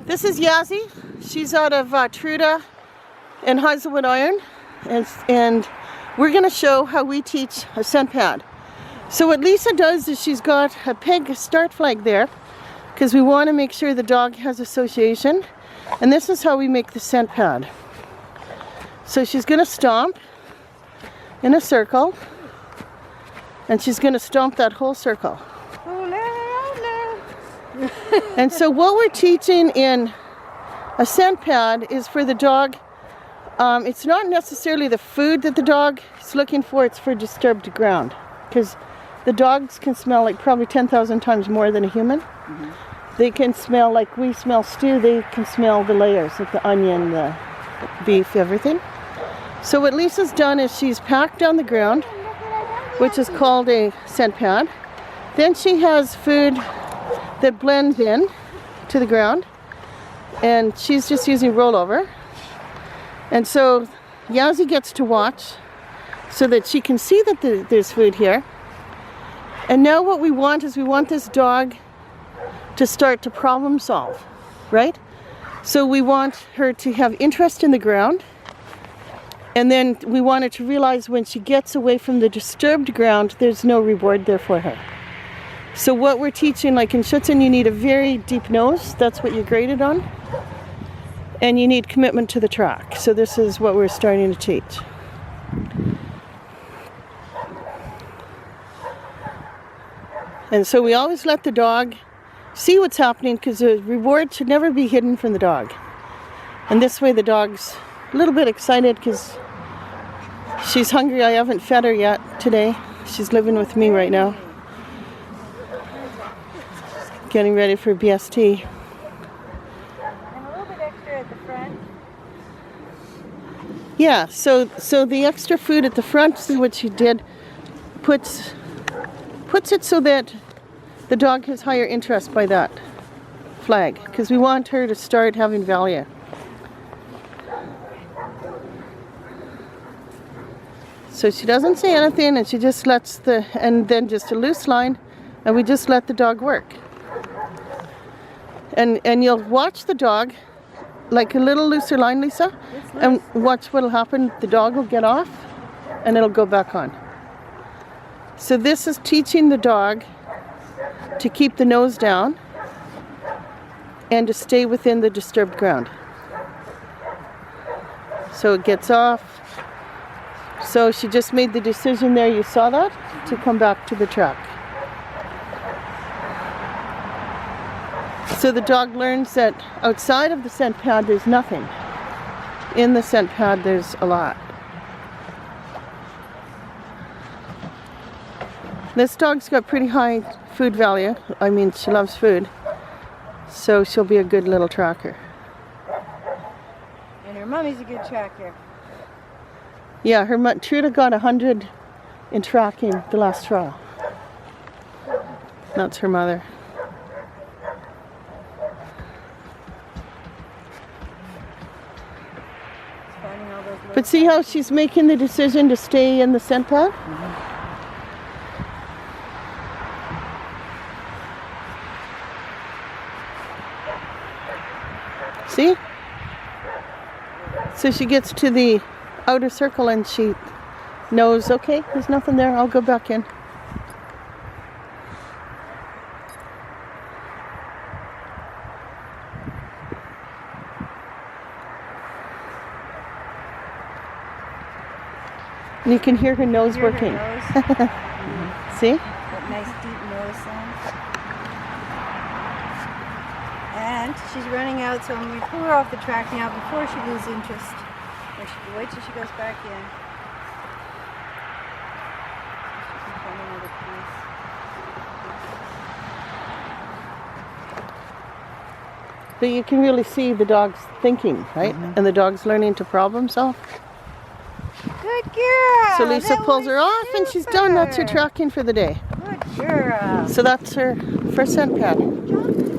This is Yazi. She's out of Truda and Heizeldwood Iron, and we're going to show how we teach a scent pad. So what Lisa does is she's got a peg start flag there because we want to make sure the dog has association, and this is how we make the scent pad. So she's going to stomp in a circle, and she's going to stomp that whole circle. And so what we're teaching in a scent pad is for the dog, it's not necessarily the food that the dog is looking for, it's for disturbed ground. Because the dogs can smell like probably 10,000 times more than a human. Mm-hmm. They can smell like we smell stew, they can smell the layers, like the onion, the beef, everything. So what Lisa's done is she's packed down the ground, which is called a scent pad. Then she has food that blends in to the ground, and she's just using rollover. And so Yazi gets to watch so that she can see that there's food here. And now what we want is we want this dog to start to problem solve, right? So we want her to have interest in the ground, and then we want her to realize when she gets away from the disturbed ground, there's no reward there for her. So what we're teaching, like in Schutzen, you need a very deep nose. That's what you're graded on. And you need commitment to the track. So this is what we're starting to teach. And so we always let the dog see what's happening, because the reward should never be hidden from the dog. And this way the dog's a little bit excited because she's hungry. I haven't fed her yet today. She's living with me right now, getting ready for BST. And a little bit extra at the front. Yeah, so the extra food at the front, see what she did, puts it so that the dog has higher interest by that flag, because we want her to start having value. So she doesn't say anything, and she just lets and then just a loose line, and we just let the dog work. And you'll watch the dog, like a little looser line, Lisa, and watch what'll happen. The dog will get off, and it'll go back on. So this is teaching the dog to keep the nose down and to stay within the disturbed ground. So it gets off. So she just made the decision there, you saw that, to come back to the track. So the dog learns that outside of the scent pad there's nothing. In the scent pad there's a lot. This dog's got pretty high food value. I mean, she loves food. So she'll be a good little tracker. And her mommy's a good tracker. Yeah, Truda got 100 in tracking the last trial. That's her mother. But see how she's making the decision to stay in the scent pad? Mm-hmm. See? So she gets to the outer circle and she knows, okay, there's nothing there, I'll go back in. And you can hear her nose working. See? That nice deep nose sound. And she's running out, so I'm going to pull her off the track now before she loses interest. Or she can wait till she goes back in. She can find another piece. But you can really see the dog's thinking, right? Mm-hmm. And the dog's learning to problem solve. Good girl! So Lisa pulls her off and she's done. That's her tracking for the day. Good girl! So that's her first scent pad.